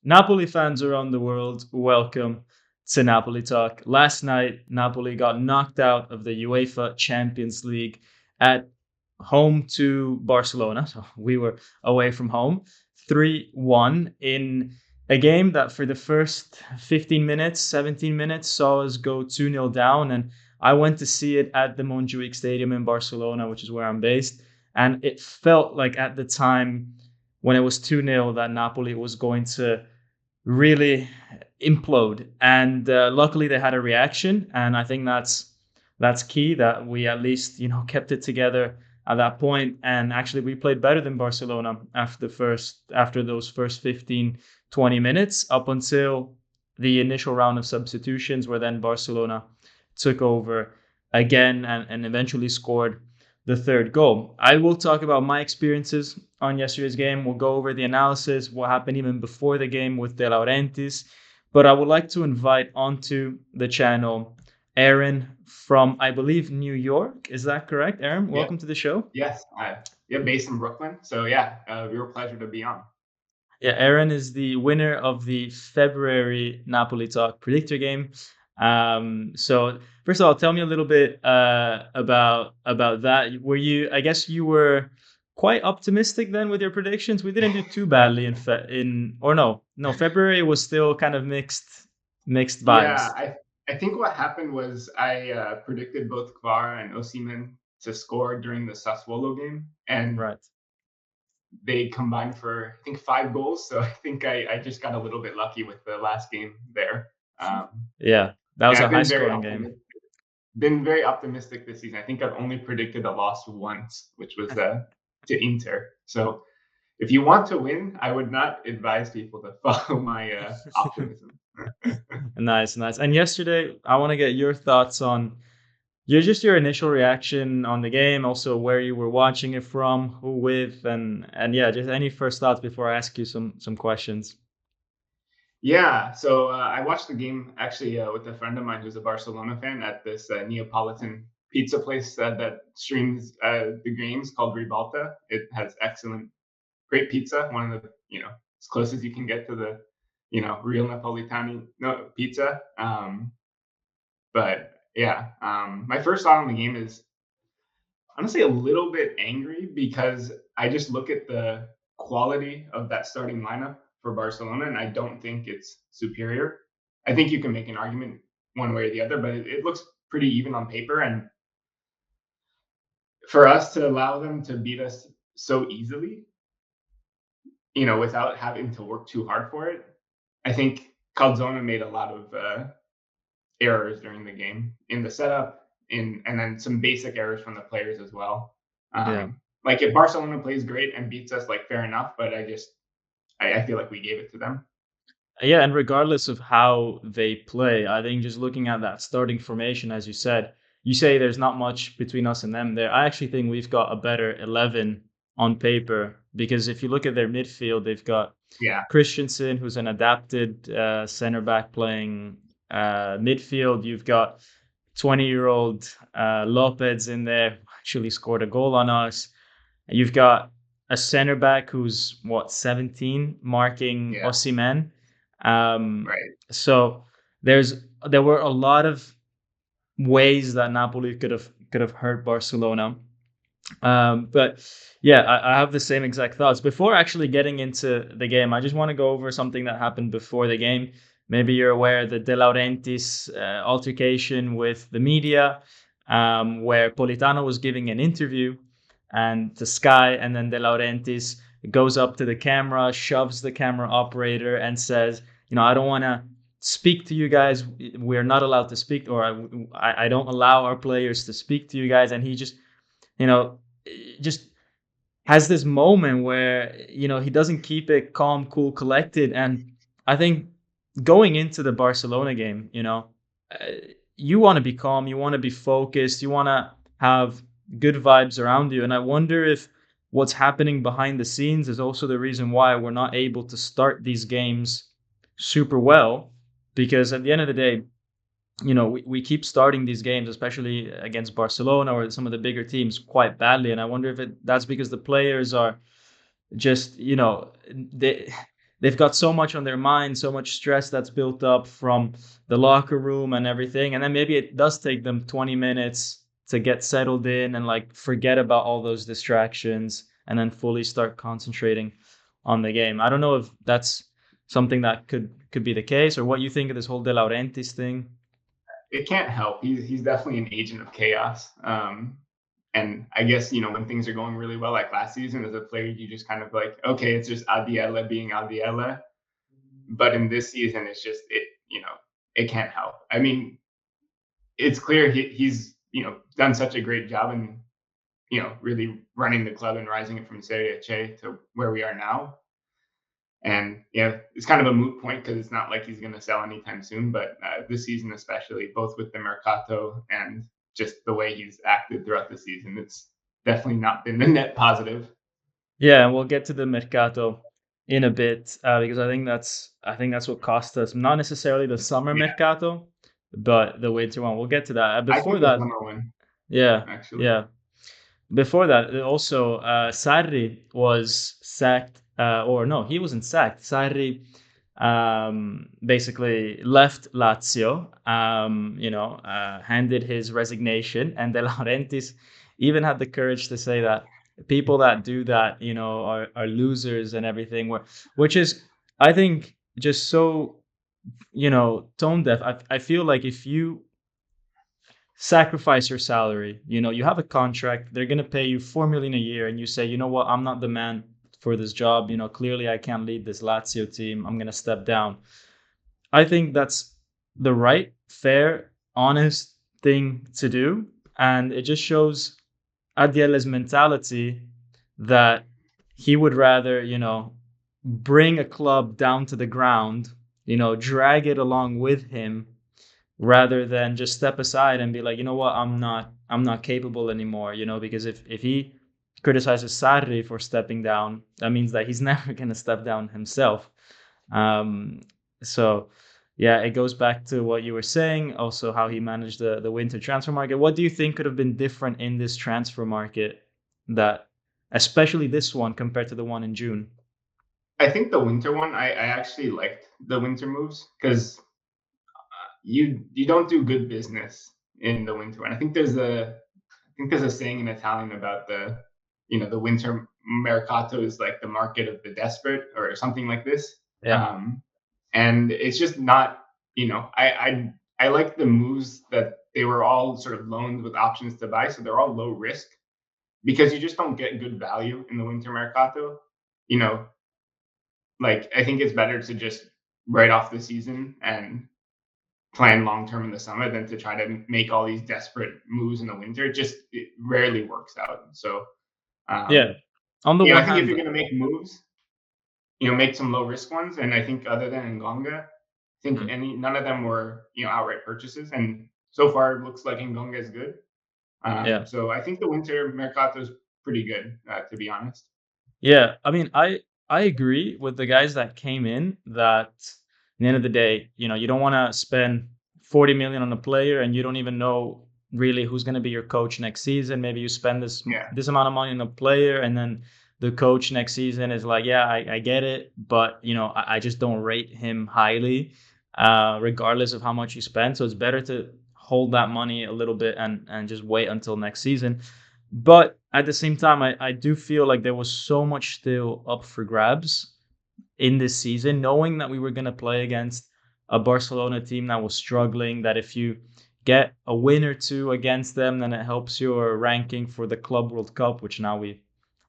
Napoli fans around the world, welcome to Napoli Talk. Last night, Napoli got knocked out of the UEFA Champions League at home to Barcelona. So we were away from home, 3-1 in a game that for the first 15 minutes, 17 minutes saw us go 2-0 down. And I went to see it at the Montjuic Stadium in Barcelona, which is where I'm based. And it felt like at the time when it was 2-0 that Napoli was going to really implode. And luckily, they had a reaction, and I think that's key. That we at least kept it together at that point. And actually, we played better than Barcelona after those first 15, 20 minutes up until the initial round of substitutions, where then Barcelona took over again and eventually scored the third goal. I will talk about my experiences on yesterday's game. We'll go over the analysis, what happened even before the game with De Laurentiis. But I would like to invite onto the channel Aaron from, I believe, New York. Is that correct, Aaron? Yeah. Welcome to the show. Yes. Yeah. Based in Brooklyn. So yeah, real pleasure to be on. Yeah, Aaron is the winner of the February Napoli Talk predictor game. So first of all, tell me a little bit about that. Were you? I guess you were quite optimistic then with your predictions. We didn't do too badly in February was still kind of mixed Yeah. vibes. I think what happened was I predicted both Kvara and Osimhen to score during the Sassuolo game, and Right. they combined for I think 5 goals. So I think I just got a little bit lucky with the last game there. Um, Yeah, that was yeah, a I've high been very scoring game. optimistic. Been very optimistic this season. I think I've only predicted a loss once, which was to Inter. So if you want to win, I would not advise people to follow my optimism. Nice, nice. And yesterday, I want to get your thoughts on your initial reaction on the game, also where you were watching it from, who with, and yeah, just any first thoughts before I ask you some questions. Yeah, so I watched the game actually with a friend of mine who's a Barcelona fan at this Neapolitan pizza place that streams the games called Ribalta. It has excellent, great pizza. One of the as close as you can get to the real Napolitani no, pizza. But yeah, my first thought on the game is honestly a little bit angry because I just look at the quality of that starting lineup for Barcelona, and I don't think it's superior. I think you can make an argument one way or the other, but it looks pretty even on paper. And for us to allow them to beat us so easily, without having to work too hard for it, I think Calzona made a lot of errors during the game in the setup, and then some basic errors from the players as well. Yeah. Like if Barcelona plays great and beats us, like fair enough, but I feel like we gave it to them. Yeah, and regardless of how they play, I think just looking at that starting formation, as you said, you say there's not much between us and them there. I actually think we've got a better 11 on paper because if you look at their midfield, they've got Yeah, Christensen, who's an adapted center back playing midfield. You've got 20-year-old Lopez in there, who actually scored a goal on us. You've got a center back who's 17, marking yeah, Osimhen. Um, right. so there were a lot of ways that Napoli could have hurt Barcelona. But yeah, I have the same exact thoughts. Before actually getting into the game, I just want to go over something that happened before the game. Maybe you're aware the De Laurentiis altercation with the media, where Politano was giving an interview and to Sky, and then De Laurentiis goes up to the camera, shoves the camera operator, and says, I don't want to speak to you guys. We're not allowed to speak, or I don't allow our players to speak to you guys. And he you know, just has this moment where, he doesn't keep it calm, cool, collected. And I think going into the Barcelona game, uh, you want to be calm, you want to be focused, you want to have good vibes around you. And I wonder if what's happening behind the scenes is also the reason why we're not able to start these games super well. Because at the end of the day, we keep starting these games, especially against Barcelona or some of the bigger teams, quite badly. And I wonder if that's because the players are just, they they've got so much on their mind, so much stress that's built up from the locker room and everything. And then maybe it does take them 20 minutes to get settled in and like forget about all those distractions and then fully start concentrating on the game. I don't know if that's something that could be the case or what you think of this whole De Laurentiis thing. It can't help. He's definitely an agent of chaos. And I guess when things are going really well, like last season, as a player, you just kind of like, okay, it's just Adiela being Adiela. But in this season, it's just it. It can't help. I mean, it's clear he's done such a great job in really running the club and rising it from Serie A to where we are now. And yeah, it's kind of a moot point because it's not like he's going to sell anytime soon. But this season, especially, both with the Mercato and just the way he's acted throughout the season, it's definitely not been a net positive. Yeah, we'll get to the Mercato in a bit because I think that's what cost us. Not necessarily the summer Yeah, Mercato, but the winter one. We'll get to that. I Before think the that, summer one yeah, actually. yeah. Before that, also Sarri was sacked, or no, he wasn't sacked. Sarri basically left Lazio, handed his resignation, and De Laurentiis even had the courage to say that people that do that, are losers and everything, which is, I think, just so, tone deaf. I feel like if you sacrifice your salary. You have a contract, they're going to pay you 4 million a year, and you say, you know what, I'm not the man for this job. Clearly I can't lead this Lazio team. I'm going to step down. I think that's the right, fair, honest thing to do. And it just shows Adiele's mentality that he would rather, bring a club down to the ground, drag it along with him rather than just step aside and be like, you know what, I'm not capable anymore, because if he criticizes Sarri for stepping down, that means that he's never going to step down himself. Um, so yeah, it goes back to what you were saying, also how he managed the winter transfer market. What do you think could have been different in this transfer market, that especially this one compared to the one in June? I think the winter one, I actually liked the winter moves because you don't do good business in the winter one. I think there's a saying in Italian about the winter mercato is like the market of the desperate or something like this. Yeah. Um, and it's just not, I like the moves that they were all sort of loaned with options to buy, so they're all low risk because you just don't get good value in the winter mercato. You know, like I think it's better to just write off the season and plan long term in the summer than to try to make all these desperate moves in the winter. It rarely works out. So Yeah. um, On the I one think if hand, you're going to make moves, make some low risk ones. And I think other than Ngonga, I think mm, none of them were outright purchases. And so far, it looks like Ngonga is good. yeah. So I think the winter mercato is pretty good, to be honest. Yeah, I mean, I agree with the guys that came in that at the end of the day, you don't want to spend 40 million on a player and you don't even know really who's going to be your coach next season. Maybe you spend Yeah, this amount of money on a player and then the coach next season is like, yeah, I get it, but I just don't rate him highly, regardless of how much you spend. So it's better to hold that money a little bit and just wait until next season. But at the same time, I do feel like there was so much still up for grabs in this season, knowing that we were going to play against a Barcelona team that was struggling, that if you get a win or two against them, then it helps your ranking for the Club World Cup, which now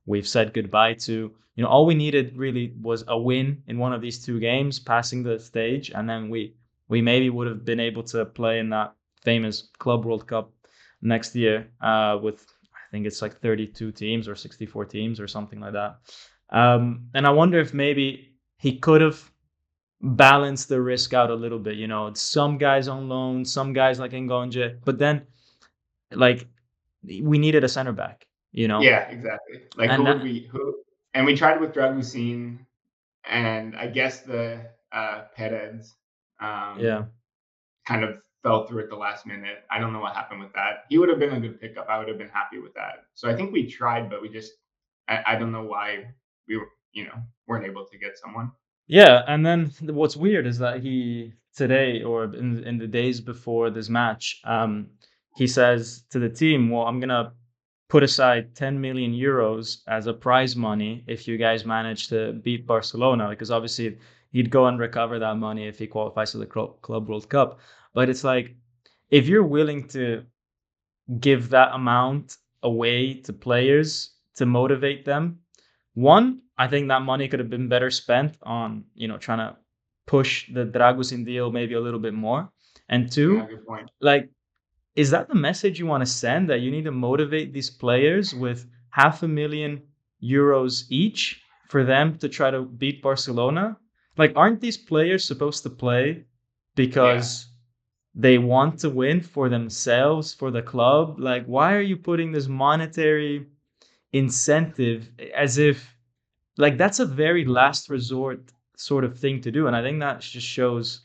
we've said goodbye to. All we needed really was a win in one of these two games, passing the stage, and then we maybe would have been able to play in that famous Club World Cup next year, with I think it's like 32 teams or 64 teams or something like that. And I wonder if maybe he could have balanced the risk out a little bit. Some guys on loan, some guys like Ngonje, but then like we needed a center back, yeah, exactly. Like and who would that, we who? And we tried with Dragusin, and I guess the Perez. yeah. Um, kind of fell through at the last minute. I don't know what happened with that. He would have been a good pickup. I would have been happy with that. So I think we tried, but I don't know why we weren't able to get someone. Yeah, and then what's weird is that he today or in the days before this match, he says to the team, "Well, I'm gonna put aside 10 million euros as a prize money if you guys manage to beat Barcelona," because obviously he'd go and recover that money if he qualifies to the Club World Cup. But it's like if you're willing to give that amount away to players to motivate them, one, I think that money could have been better spent on, trying to push the Dragusin deal maybe a little bit more. And Yeah, two, good point. like, is that the message you want to send, that you need to motivate these players with 500,000 euros each for them to try to beat Barcelona? Like, aren't these players supposed to play Yeah, because they want to win for themselves, for the club? Like, why are you putting this monetary incentive as if, like, that's a very last resort sort of thing to do? And I think that just shows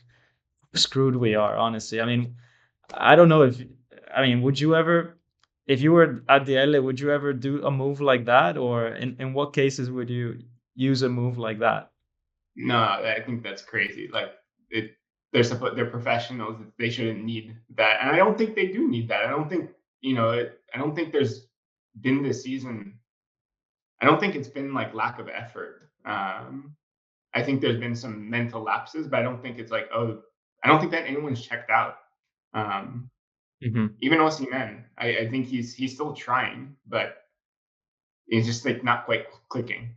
how screwed we are, honestly. I mean, I don't know if, I mean, would you ever, if you were at the L, would you ever do a move like that? Or in what cases would you use a move like that? no, I think that's crazy. Like it, they're professionals. They shouldn't need that, and I don't think they do need that. I don't think I don't think there's been this season. I don't think it's been like lack of effort. I think there's been some mental lapses, but I don't think it's like, oh, I don't think that anyone's checked out. Um, Mhm. Even Osimhen, I think he's still trying, but it's just like not quite clicking.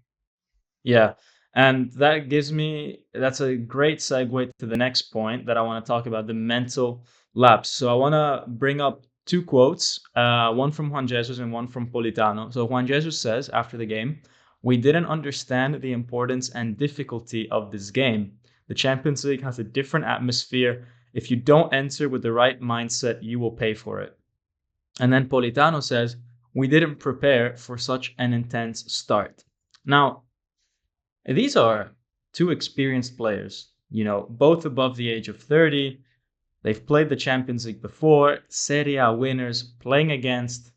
Yeah. And that's a great segue to the next point that I want to talk about, the mental lapse. So I want to bring up two quotes, one from Juan Jesus and one from Politano. So Juan Jesus says after the game, "We didn't understand the importance and difficulty of this game. The Champions League has a different atmosphere. If you don't enter with the right mindset, you will pay for it." And then Politano says, "We didn't prepare for such an intense start." Now, these are two experienced players, both above the age of 30. They've played the Champions League before, Serie A winners, playing against,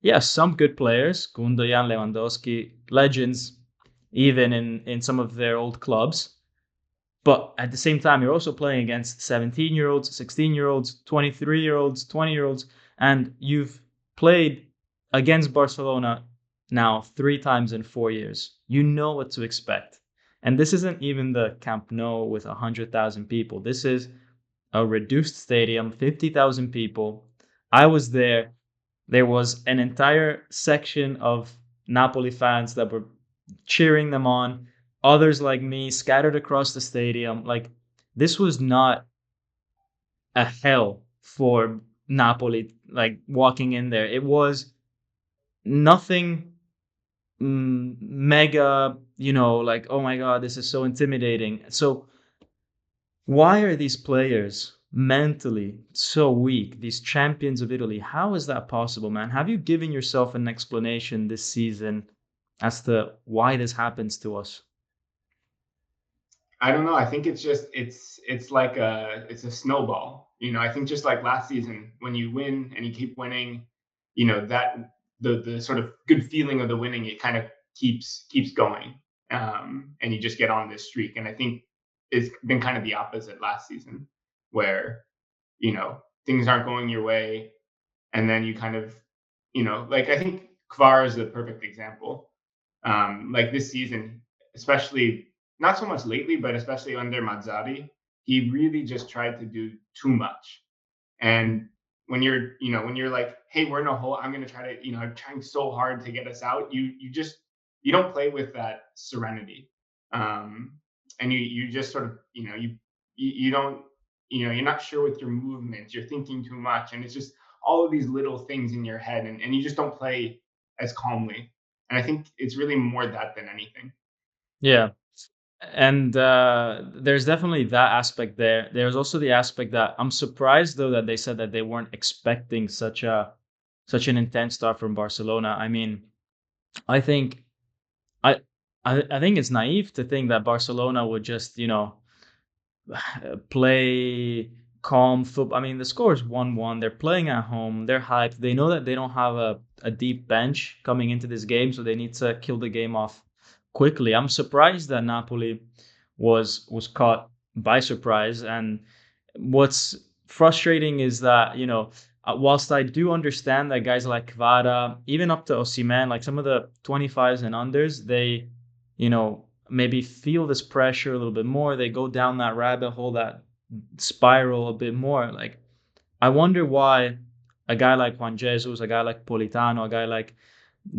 yeah, some good players, Gundogan, Lewandowski, legends, even in some of their old clubs. But at the same time, you're also playing against 17-year-olds, 16-year-olds, 23-year-olds, 20-year-olds, and you've played against Barcelona now 3 times in 4 years. You know what to expect. And this isn't even the Camp Nou with 100,000 people. This is a reduced stadium, 50,000 people. I was there. There was an entire section of Napoli fans that were cheering them on. Others like me scattered across the stadium. Like, this was not a hell for Napoli. Like, walking in there, it was nothing mega. Like, oh my god, this is so intimidating. So why are these players mentally so weak? These champions of Italy. How is that possible, man? Have you given yourself an explanation this season as to why this happens to us? I don't know. I think it's just it's like it's a snowball. I think just like last season when you win and you keep winning, that the sort of good feeling of the winning, it kind of keeps going, and you just get on this streak. And I think it's been kind of the opposite last season, where things aren't going your way, and then you kind of like I think Kvara is the perfect example. Like this season, especially not so much lately, but especially under Mazzari, he really just tried to do too much. And when you're like, hey, we're in a hole, I'm gonna try to, I'm trying so hard to get us out. You don't play with that serenity. Um, and you just sort of, you don't, you're not sure with your movements, you're thinking too much, and it's just all of these little things in your head, and you just don't play as calmly. And I think it's really more that than anything. Yeah. And there's definitely that aspect there. There's also the aspect that I'm surprised though that they said that they weren't expecting such an intense start from Barcelona. I mean, I think I I think it's naive to think that Barcelona would just, play calm football. I mean, the score is 1-1. They're playing at home. They're hyped. They know that they don't have a deep bench coming into this game, so they need to kill the game off quickly. I'm surprised that Napoli was caught by surprise. And what's frustrating is that, whilst I do understand that guys like Kvara, even up to Osimhen, like some of the 25s and unders, they, maybe feel this pressure a little bit more. They go down that rabbit hole, that spiral a bit more. Like, I wonder why a guy like Juan Jesus, a guy like Politano, a guy like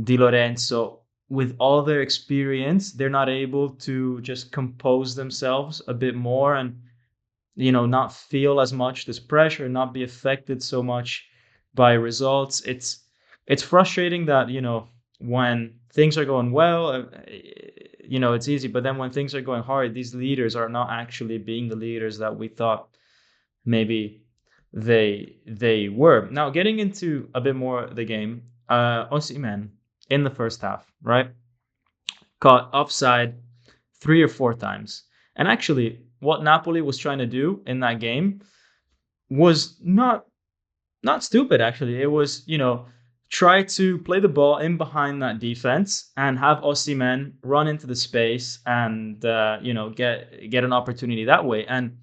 Di Lorenzo, with all their experience, they're not able to just compose themselves a bit more and, not feel as much this pressure, not be affected so much by results. It's frustrating that, when things are going well, it's easy, but then when things are going hard, these leaders are not actually being the leaders that we thought maybe they were. Now, getting into a bit more of the game, Osimhen in the first half, right, caught offside 3 or 4 times. And actually, what Napoli was trying to do in that game was not stupid. Actually, it was, try to play the ball in behind that defense and have Osimhen run into the space and get an opportunity that way. And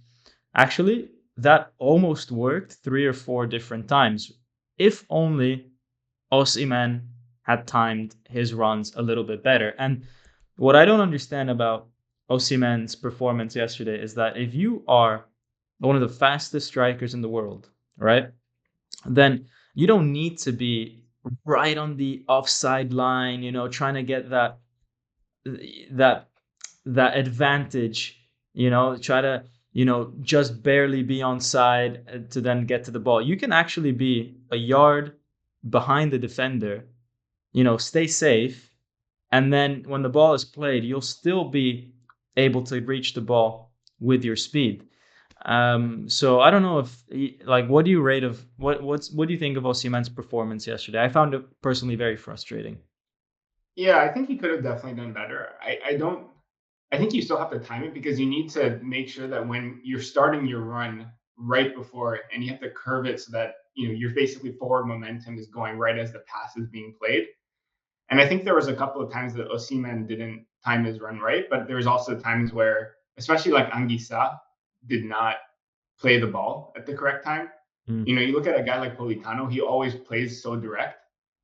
actually, that almost worked 3 or 4 different times. If only Osimhen had timed his runs a little bit better. And what I don't understand about Osimhen's performance yesterday is that if you are one of the fastest strikers in the world, right, then you don't need to be right on the offside line, trying to get that that advantage, try to, just barely be on side to then get to the ball. You can actually be a yard behind the defender, stay safe, and then when the ball is played, you'll still be able to reach the ball with your speed. So I don't know if, like, what do you rate of what do you think of Osimhen's performance yesterday? I found it personally very frustrating. Yeah, I think he could have definitely done better. I don't. I think you still have to time it because you need to make sure that when you're starting your run right before it, and you have to curve it so that you're basically forward momentum is going right as the pass is being played. And I think there was a couple of times that Osimhen didn't time his run right, but there was also times where, especially like Anguissa, did not play the ball at the correct time. Mm. You look at a guy like Politano, he always plays so direct,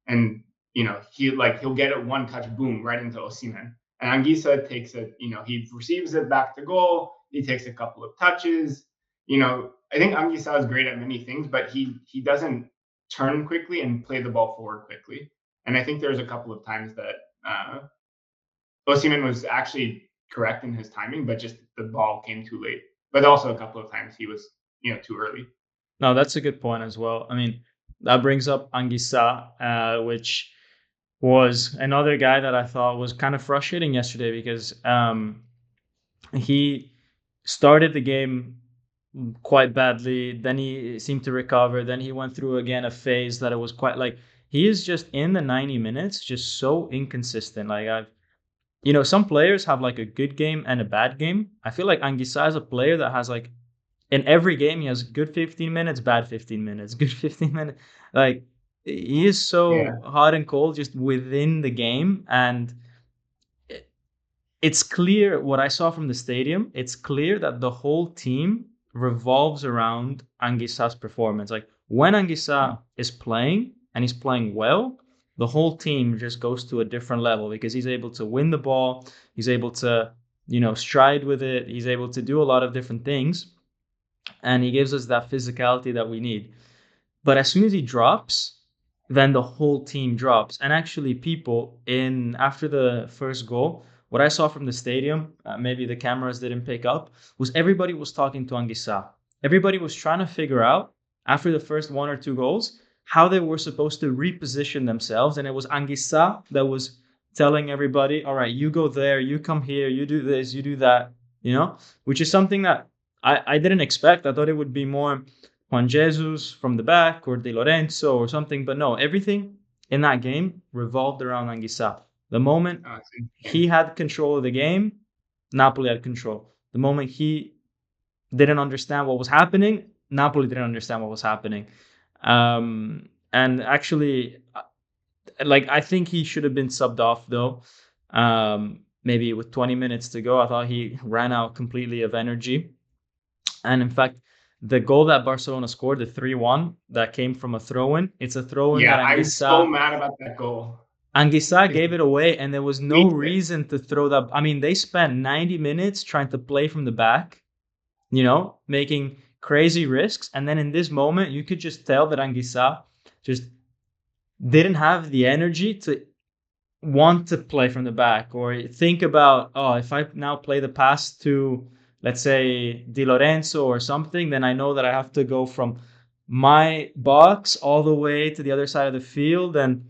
and he'll get it one touch, boom, right into Osimhen. And Anguissa takes it, he receives it back to goal. He takes a couple of touches. I think Anguissa is great at many things, but he doesn't turn quickly and play the ball forward quickly. And I think there's a couple of times that Osimhen was actually correct in his timing, but just the ball came too late. But also a couple of times he was, too early. No, that's a good point as well. I mean, that brings up Anguissa, which was another guy that I thought was kind of frustrating yesterday because he started the game quite badly. Then he seemed to recover. Then he went through again a phase that it was quite like he is just in the 90 minutes, just so inconsistent. Like some players have like a good game and a bad game. I feel like Anguissa is a player that has like in every game he has good 15 minutes, bad 15 minutes, good 15 minutes. Like he is so Yeah. hot and cold just within the game. And it's clear what I saw from the stadium. It's clear that the whole team revolves around Anguissa's performance. Like when Anguissa is playing and he's playing well, the whole team just goes to a different level because he's able to win the ball. He's able to, stride with it. He's able to do a lot of different things. And he gives us that physicality that we need. But as soon as he drops, then the whole team drops. And actually, people in after the first goal, what I saw from the stadium, maybe the cameras didn't pick up, was everybody was talking to Anguissa. Everybody was trying to figure out after the first 1 or 2 goals how they were supposed to reposition themselves, and it was Anguissa that was telling everybody, "All right, you go there, you come here, you do this, you do that," which is something that I didn't expect. I thought it would be more Juan Jesus from the back or Di Lorenzo or something. But no, everything in that game revolved around Anguissa. The moment Oh, it's he insane. had control of the game, Napoli had control. The moment he didn't understand what was happening, Napoli didn't understand what was happening. And actually, like I think he should have been subbed off though. maybe with 20 minutes to go, I thought he ran out completely of energy. And in fact, the goal that Barcelona scored, the 3-1 that came from a throw-in, it's a throw-in Yeah, that I'm so mad about that goal. Anguissa It's gave it away, and there was no me too. reason to throw that. I mean, they spent 90 minutes trying to play from the back, making crazy risks. And then in this moment, you could just tell that Anguissa just didn't have the energy to want to play from the back or think about, oh, if I now play the pass to, let's say, Di Lorenzo or something, then I know that I have to go from my box all the way to the other side of the field and,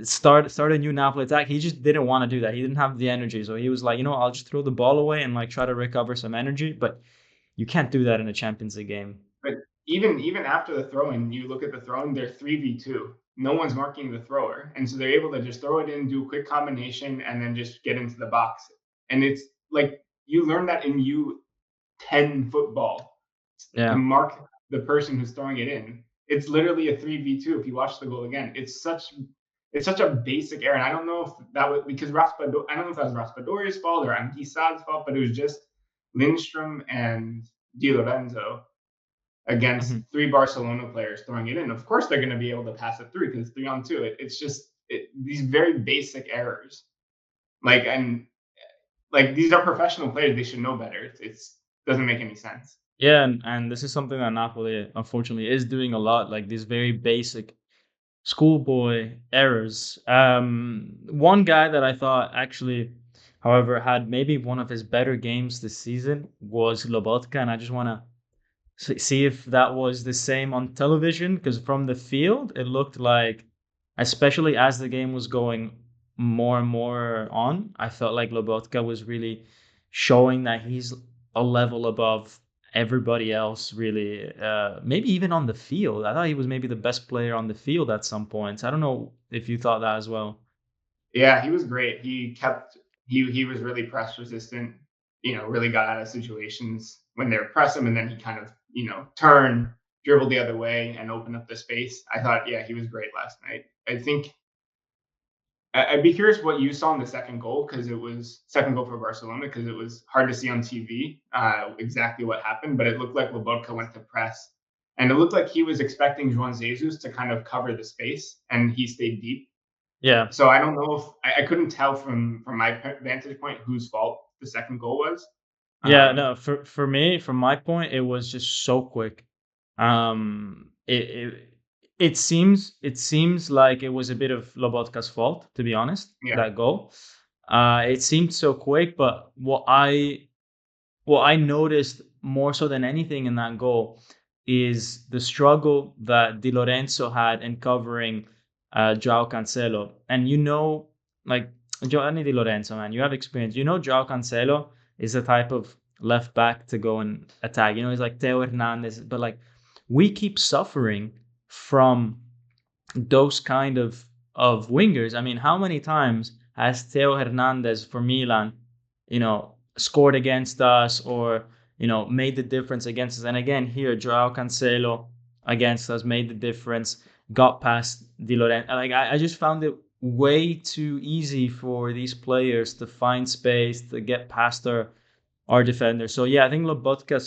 start a new Napoli attack. He just didn't want to do that. He didn't have the energy. So he was like, I'll just throw the ball away and like try to recover some energy. But you can't do that in a Champions League game. But even after the throw-in, you look at the throw-in, they're 3v2. No one's marking the thrower. And so they're able to just throw it in, do a quick combination, and then just get into the box. And it's like you learn that in U10 football to Yeah. mark the person who's throwing it in. It's literally a 3v2 if you watch the goal again. It's such a basic error. And I don't know if that was because Raspadori, I don't know if that was Raspadori's fault or Anguissa's fault, but it was just Lindstrom and Di Lorenzo against Mhm. three Barcelona players throwing it in. Of course, they're going to be able to pass it through because it's 3-on-2. It's just these very basic errors. And like these are professional players; they should know better. It's doesn't make any sense. Yeah, and this is something that Napoli unfortunately is doing a lot, like these very basic schoolboy errors. One guy that I thought actually, however, had maybe one of his better games this season was Lobotka, and I just want to see if that was the same on television, because from the field it looked like, especially as the game was going more and more on, I felt like Lobotka was really showing that he's a level above everybody else, really. Maybe even on the field, I thought he was maybe the best player on the field at some points. I don't know if you thought that as well. Yeah, he was great. He was really press resistant. Really got out of situations when they were press him, and then he kind of turn, dribble the other way, and open up the space. I thought, yeah, he was great last night. I think I'd be curious what you saw in the second goal because it was second goal for Barcelona because it was hard to see on TV exactly what happened, but it looked like Lobotka went to press, and it looked like he was expecting Juan Jesus to kind of cover the space, and he stayed deep. Yeah. So I don't know if I couldn't tell from my vantage point whose fault the second goal was. Yeah, Um, no, for me, from my point, it was just so quick. It seems like it was a bit of Lobotka's fault, to be honest, yeah, that goal. It seemed so quick, but what I noticed more so than anything in that goal is the struggle that Di Lorenzo had in covering Joao Cancelo. And like Giovanni Di Lorenzo, man, you have experience. Joao Cancelo is the type of left back to go and attack. He's like Teo Hernandez, but like we keep suffering from those kind of wingers. I mean, how many times has Teo Hernandez for Milan, scored against us or made the difference against us? And again, here Joao Cancelo against us made the difference, got past Di Lorenzo. Like I just found it way too easy for these players to find space to get past our defender. So yeah, I think Lobotka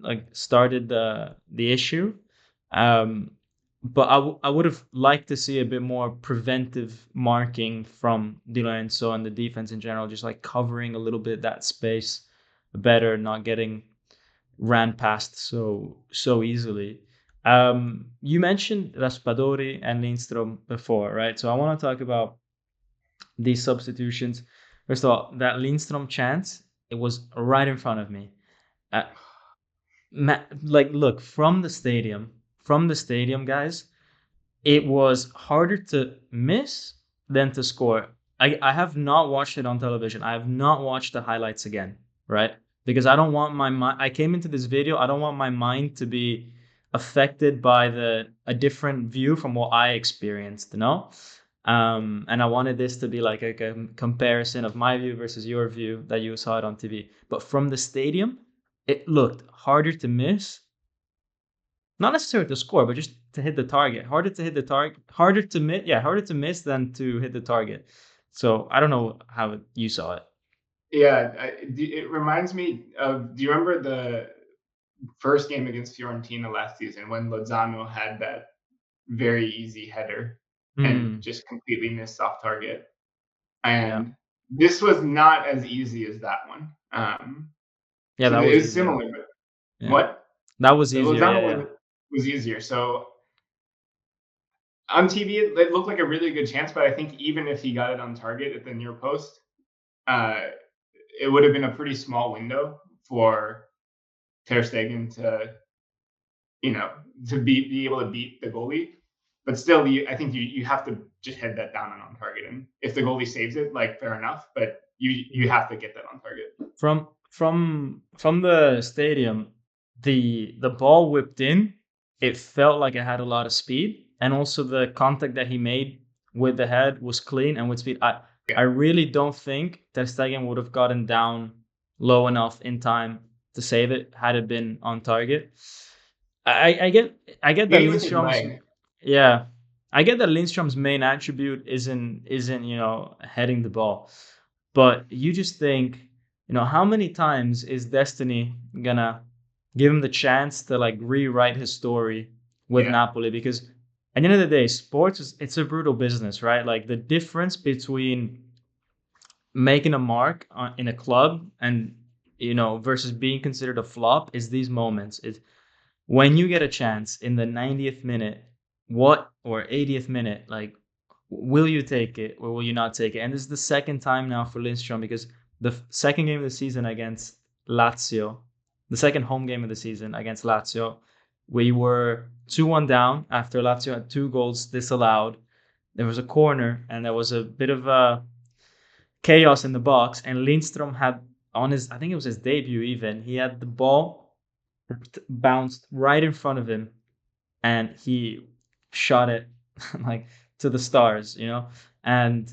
like started the issue. Um, but I would have liked to see a bit more preventive marking from Di Lorenzo and the defense in general, just like covering a little bit that space better, not getting ran past so easily. You mentioned Raspadori and Lindstrom before, right? So I want to talk about these substitutions. First of all, that Lindstrom chance, it was right in front of me. Uh, like, look, from the stadium, guys, it was harder to miss than to score. I have not watched it on television. I have not watched the highlights again, right? Because I don't want my mind. I came into this video. I don't want my mind to be affected by a different view from what I experienced. And I wanted this to be like a comparison of my view versus your view that you saw it on TV. But from the stadium, it looked harder to miss, not necessarily to score, but just to hit the target. Harder to hit the target. Harder to miss. Yeah, harder to miss than to hit the target. So I don't know how you saw it. Yeah, it reminds me of. Do you remember the first game against Fiorentina last season when Lozano had that very easy header and Hmm. just completely missed off target? Yeah. And this was not as easy as that one. Yeah, So that it was was easier. similar, but Yeah. what? That was The easier. Yeah, Lozano yeah. was easier. So on TV, it looked like a really good chance, but I think even if he got it on target at the near post, uh, it would have been a pretty small window for Ter Stegen to, you know, to be able to beat the goalie. But still, I think you have to just head that down and on target. And if the goalie saves it, like fair enough. But you Mhm. have to get that on target. From the stadium, the ball whipped in. It felt like it had a lot of speed, and also the contact that he made with the head was clean and with speed. I Yeah, really don't think Ter Stegen would have gotten down low enough in time to save it had it been on target. I get that maybe with his Lindstrom's leg. yeah, I get that Lindstrom's main attribute isn't heading the ball, but you just think, how many times is Destiny gonna give him the chance to like rewrite his story with Yeah, Napoli? Because at the end of the day, sports it's a brutal business, right? Like the difference between making a mark in a club and versus being considered a flop is these moments. It's when you get a chance in the 90th minute, what or 80th minute, like will you take it or will you not take it? And this is the second time now for Lindstrom because the second game of the season against Lazio, the second home game of the season against Lazio, we were 2-1 down after Lazio had 2 goals disallowed. There was a corner and there was a bit of a chaos in the box, and Lindstrom had on his, I think it was his debut even, he had the ball bounced right in front of him and he shot it like to the stars. And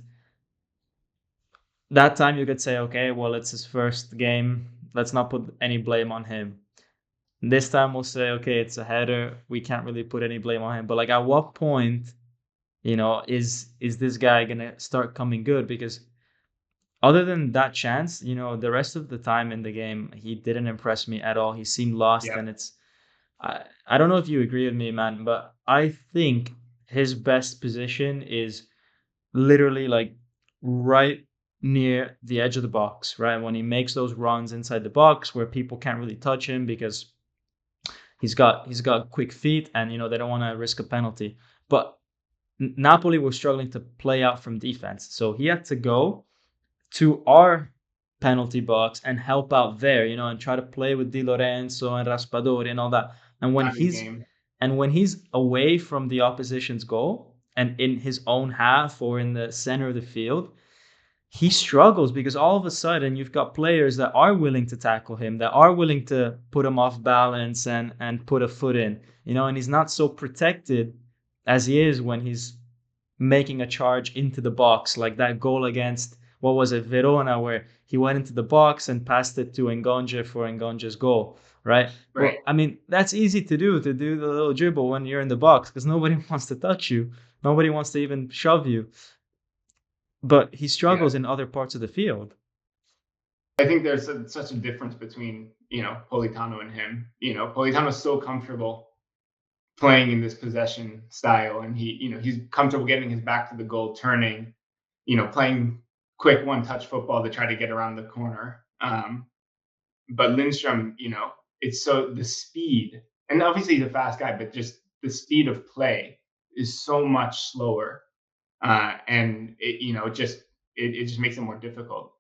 that time you could say, okay, well, it's his first game. Let's not put any blame on him. This time we'll say, okay, it's a header. We can't really put any blame on him. But like, at what point, is this guy gonna start coming good? Because other than that chance, the rest of the time in the game, he didn't impress me at all. He seemed lost, yeah. and I don't know if you agree with me, man, but I think his best position is literally like right near the edge of the box, right? When he makes those runs inside the box where people can't really touch him because he's got quick feet and they don't want to risk a penalty. But Napoli were struggling to play out from defense. So he had to go to our penalty box and help out there, and try to play with Di Lorenzo and Raspadori and all that. And when Not his he's game. and when he's away from the opposition's goal and in his own half or in the center of the field, he struggles because all of a sudden you've got players that are willing to tackle him, that are willing to put him off balance and put a foot in, and he's not so protected as he is when he's making a charge into the box, like that goal against, what was it, Verona, where he went into the box and passed it to Ngonje for Ngonje's goal, right? Right. Well, I mean, that's easy to do the little dribble when you're in the box because nobody wants to touch you. Nobody wants to even shove you. But he Yeah. struggles in other parts of the field. I think there's such a difference between Politano and him. Politano's so comfortable playing in this possession style, and he's comfortable getting his back to the goal, turning, playing quick one touch football to try to get around the corner. But Lindstrom, it's so the speed, and obviously he's a fast guy, but just the speed of play is so much slower, and it just makes it more difficult.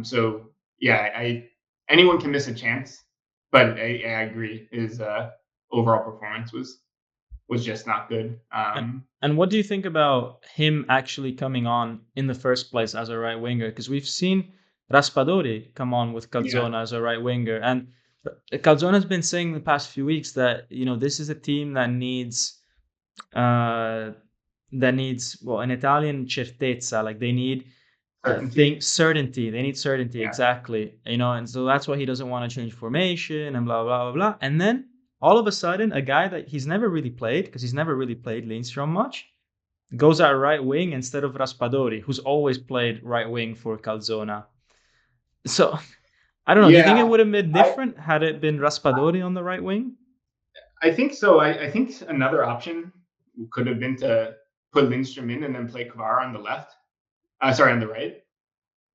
So yeah, anyone can miss a chance, but I agree his overall performance was just not good. And and what do you think about him actually coming on in the first place as a right winger? Because we've seen Raspadori come on with Yeah, Calzona as a right winger, and Calzona's been saying the past few weeks that this is a team uh, that needs, well, in Italian, certezza, like they need certainty. certainty. They need certainty, Yeah, exactly. And so that's why he doesn't want to change formation and blah blah blah blah. And then all of a sudden, a guy that he's never really played because he's never really played Lindstrom much, goes at right wing instead of Raspadori, who's always played right wing for Calzona. So I don't know. Do you think it Yeah, would have been I different had it been Raspadori on the right wing? I think so. I think another option could have been to put Lindstrom in and then play Kvara on the left. Sorry, on the right.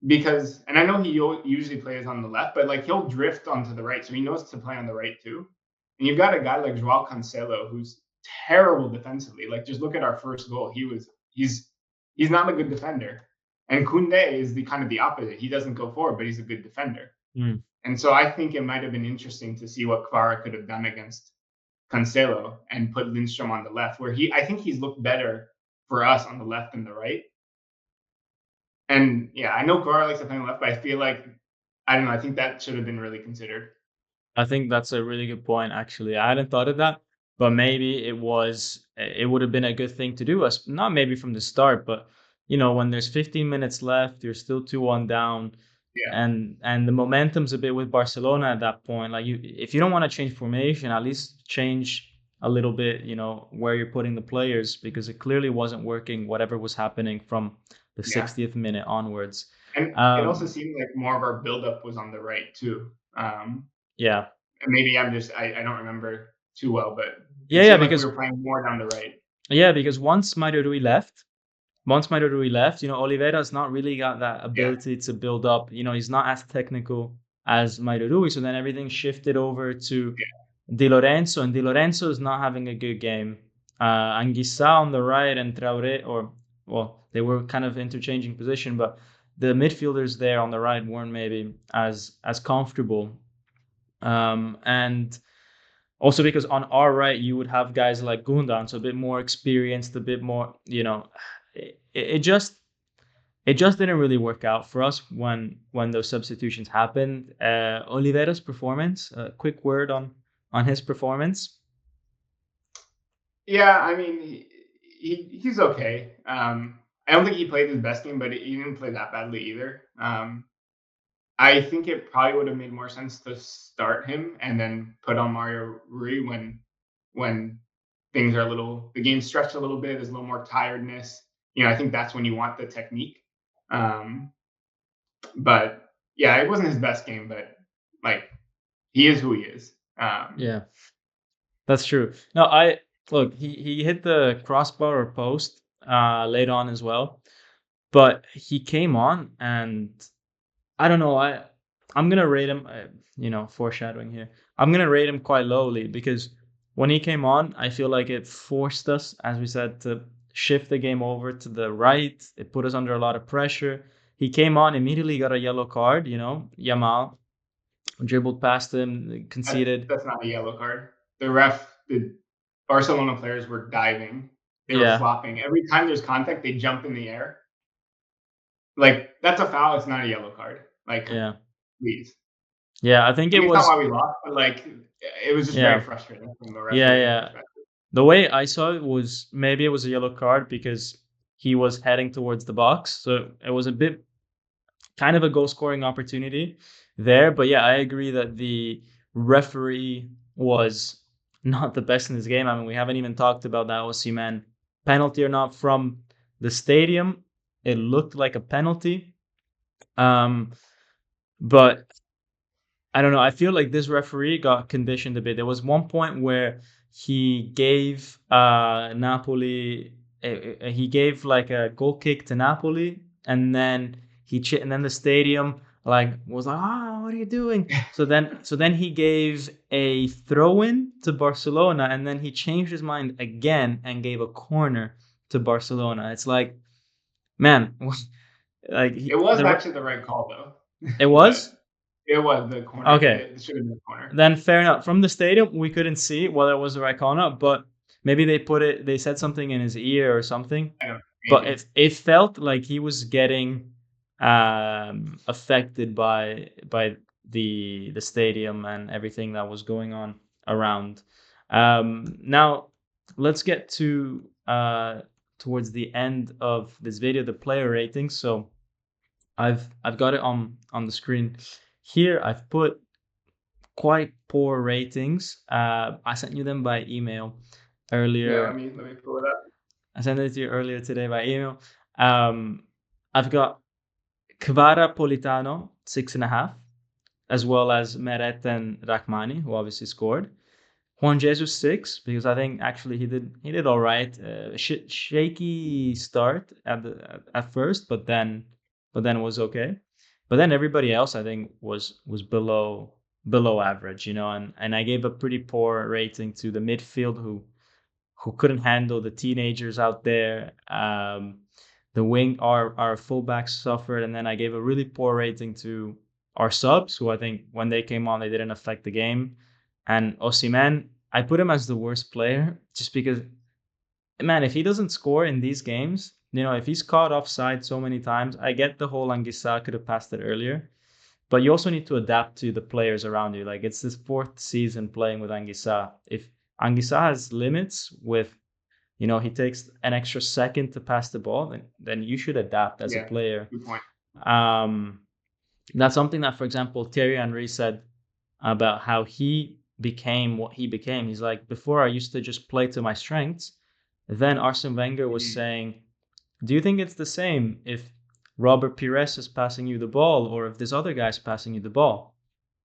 Because, and I know he usually plays on the left, but like he'll drift onto the right, so he knows to play on the right too. And you've got a guy like Joao Cancelo who's terrible defensively. Like just look at our first goal. He's not a good defender. And Kunde is the kind of the opposite. He doesn't go forward, but he's a good defender. Mm. And so I think it might have been interesting to see what Kvara could have done against Cancelo and put Lindstrom on the left, where I think he's looked better for us on the left than the right. And yeah, I know Kvara likes to play on the left, but I feel like I don't know. I think that should have been really considered. I think that's a really good point. Actually, I hadn't thought of that, but maybe it would have been a good thing to do. Us not maybe from the start, but when there's 15 minutes left, you're still 2-1 down, Yeah, and the momentum's a bit with Barcelona at that point. Like if you don't want to change formation, at least change a little bit. Where you're putting the players because it clearly wasn't working. Whatever was happening from the yeah. 60th minute onwards. And it also Um, seemed like more of our buildup was on the right too. yeah, And maybe I don't remember too well, but yeah, it yeah. seemed like we Because were playing more down the right. Once Mario Rui left, Oliveira's not really got that Yeah, ability to build up. He's not as technical as Mario Rui. So then everything shifted over to Di Lorenzo, and Di Lorenzo is not having a good game. Anguissa on the right and Traore, well, they were kind of interchanging position, but the midfielders there on the right weren't maybe as comfortable. And also because on our right you would have guys like Gundan, so a bit more experienced, a bit more, it just didn't really work out for us when those substitutions happened. Oliveira's performance, a quick word on his performance. yeah. I mean, he's okay. I don't think he played his best game, but he didn't play that badly either. I think it probably would have made more sense to start him and then put on Mario Rui when things are the game stretched a little bit, there's a little more tiredness. I think that's when you want the technique. Um, but yeah, it wasn't his best game, but like he is who he is. Yeah, that's true. No, I look, he hit the crossbar or post late on as well, but he came on and I don't know. I'm gonna rate him. Foreshadowing here. I'm gonna rate him quite lowly because when he came on, I feel like it forced us, as we said, to shift the game over to the right. It put us under a lot of pressure. He came on immediately, got a yellow card. Yamal dribbled past him, conceded. That's not a yellow card. The Barcelona players were diving. They were Yeah, flopping. Every time there's contact, they jump in the air. Like that's a foul. It's not a yellow card. Like yeah, please. yeah. I think I it mean, it's not was. why we lost, but like it was just very Yeah, frustrating from the yeah, refereeing yeah. perspective. The way I saw it was maybe it was a yellow card because he was heading towards the box, so it was a bit kind of a goal scoring opportunity there. But yeah, I agree that the referee was not the best in this game. I mean, we haven't even talked about that Osimhen penalty or not from the stadium. It looked like a penalty. Um, but I don't know. I feel like this referee got conditioned a bit. There was one point where he gave Napoli, he gave like a goal kick to Napoli, and then and then the stadium like was like, "Ah, what are you doing?" So then he gave a throw in to Barcelona, and then he changed his mind again and gave a corner to Barcelona. It's like, man, like It was actually the right call though, it but was it was the corner. okay. It should have been a corner. Then fair enough. From the stadium, we couldn't see whether it was the right corner, but maybe they said something in his ear or something. I don't know, But maybe. it felt like he was getting affected by the stadium and everything that was going on around. Now let's get to towards the end of this video, the player ratings. So I've got it on the screen here. I've put quite poor ratings. I sent you them by email Yeah, earlier. let me pull it up. I sent it to you earlier today by email. Um, I've got Kvara Politano 6.5, as well as Meret and Rahmani, who obviously scored. Juan Jesus 6, because I think actually he did all right. Shaky start at first, but then was okay. But then everybody else I think was below average, and I gave a pretty poor rating to the midfield who couldn't handle the teenagers out there. The wing, our fullbacks suffered, and then I gave a really poor rating to our subs, who I think when they came on, they didn't affect the game. And Osimhen, I put him as the worst player just because, man, if he doesn't score in these games, if he's caught offside so many times, I get the whole Anguissa could have passed it earlier, but you also need to adapt to the players around you. Like, it's this fourth season playing with Anguissa. If Anguissa has limits with, he takes an extra second to pass the ball, then you should adapt as a Yeah, player. good point. Um, that's something that, for example, Thierry Henry said about how he became what he became. He's like, before I used to just play to my strengths. Then Arsene Wenger was Mhm. saying, do you think it's the same if Robert Pires is passing you the ball or if this other guy's passing you the ball?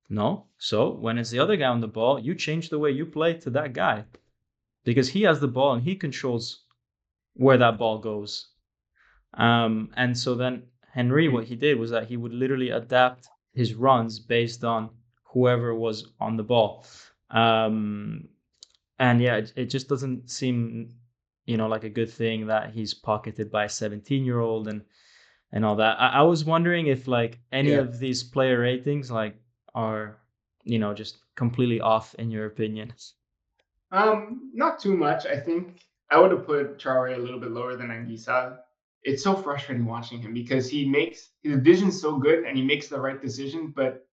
No. So when it's the other guy on the ball, you change the way you play to that guy because he has the ball and he controls where that ball goes. And so then Henry, what Mhm. he did was that he would literally adapt his runs based on whoever was on the ball. Um, and yeah, it just doesn't seem, like a good thing that he's pocketed by a 17-year-old and all that. I was wondering if like any Yeah. of these player ratings like are, just completely off in your opinion. Not too much. I think I would have put Traore a little bit lower than Anguissa. It's so frustrating watching him because his vision's so good and he makes the right decision, but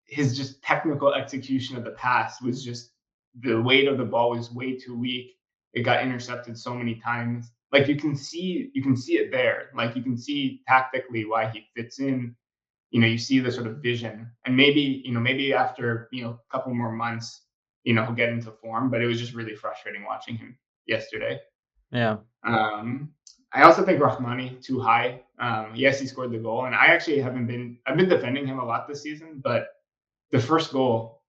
his just technical execution of the pass was just the weight of the ball was way too weak. It got intercepted so many times. Like you can see it there. Like you can see tactically why he fits in. You see the sort of vision, and maybe after a couple more months, he'll get into form. But it was just really frustrating watching him yesterday. Yeah. Um, I also think Rahmani too high. Yes, he scored the goal, and I actually I've been defending him a lot this season, but the first goal,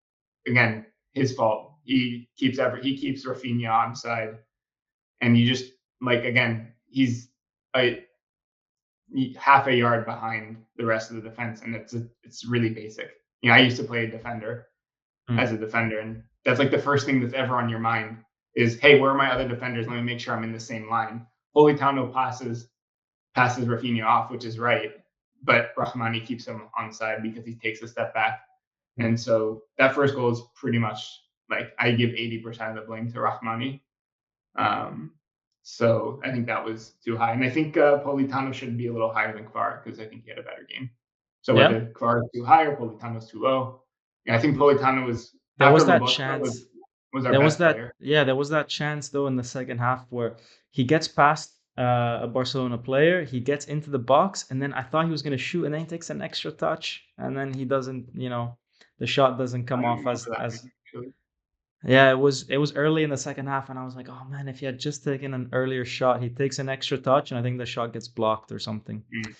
again, his fault. He keeps Rafinha onside, and you just like again, he's a half a yard behind the rest of the defense, and it's really basic. I used to play defender Mm. as a defender, and that's like the first thing that's ever on your mind is, hey, where are my other defenders? Let me make sure I'm in the same line. Politano passes Rafinha off, which is right, but Rahmani keeps him onside because he takes a step back. Mm. And so that first goal is pretty much like I give 80% of the blame to Rahmani. Um, so I think that was too high. And I think Politano should be a little higher than Kvara because I think he had a better game. So Yeah. whether Kvara is too high or Politano's too low, yeah, I think Politano was There after was that Lobotka chance. was our best player. There was that chance though in the second half where he gets past a Barcelona player, he gets into the box, and then I thought he was gonna shoot, and then he takes an extra touch, and then he doesn't, the shot doesn't I come don't off remember that as one actually. yeah, it was early in the second half, and I was like, oh man, if he had just taken an earlier shot, he takes an extra touch, and I think the shot gets blocked or something. Mm.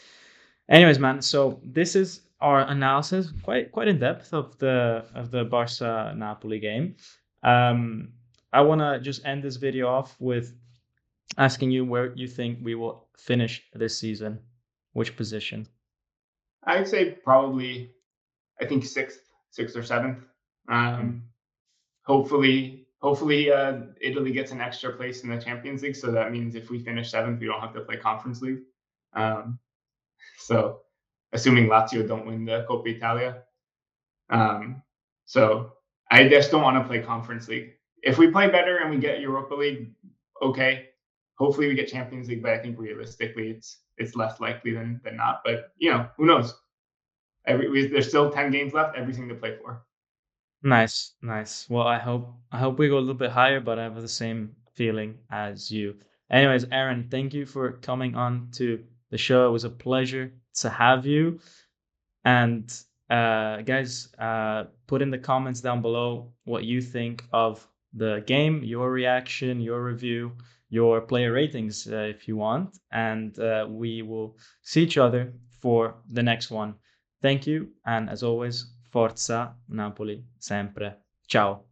Anyways, man, so this is our analysis, quite in depth of the Barca Napoli game. Um, I want to just end this video off with asking you where you think we will finish this season, which position. I'd say probably I think sixth or seventh. Mm. Um, hopefully, Italy gets an extra place in the Champions League. So that means if we finish seventh, we don't have to play Conference League. Um, so assuming Lazio don't win the Coppa Italia. Um, so I just don't want to play Conference League. If we play better and we get Europa League, okay. Hopefully we get Champions League, but I think realistically it's less likely than not. But who knows? There's still 10 games left, everything to play for. Nice, nice. Well, I hope we go a little bit higher, but I have the same feeling as you. Anyways, Aaron, thank you for coming on to the show. It was a pleasure to have you. And guys, put in the comments down below what you think of the game, your reaction, your review. your player ratings if you want. And we will see each other for the next one. Thank you. And as always, Forza Napoli sempre. Ciao.